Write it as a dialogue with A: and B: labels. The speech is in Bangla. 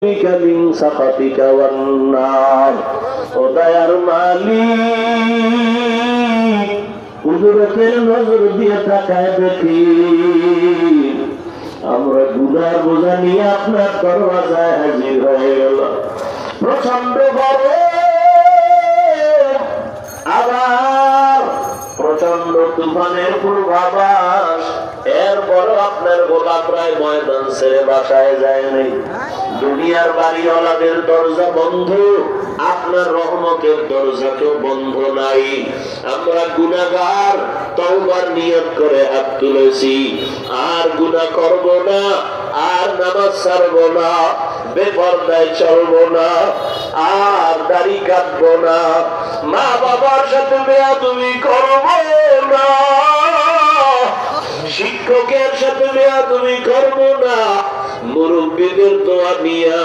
A: মিন সাখাতিকা ওয়ান নার। ও দয়ার মালিক, কুদরতের নজর দিয়ে তাকায় দেখি আমরা গুনার বোঝা নিয়ে আপনার দরওয়াজায় হাজির হয়ে গেল। প্রচন্ড গরম, আবার প্রচন্ড তুফানের পূর্বাভাস, এরপরও আপনার গোলাপ প্রায় ময়দান ছেড়ে বাসায় যায়নি। দুনিয়ার বাড়িওয়ালাদের দরজা বন্ধ, আপনার রহমতের দরজা কেউ বন্ধ নাই। আমরা গুনাহগার, তওবার নিয়ত করে হাত তুলেছি, আর গুনাহ করব না, আর নামাজ ছাড়বো না, বেপরদায় চলবো না, আর দাড়ি কাটবো না, মা বাবার সাথে বেয়াদবি করবো না, শিক্ষকের সাথে বেয়াদবি করবো না, মুরব্বীদের দোয়া নিয়া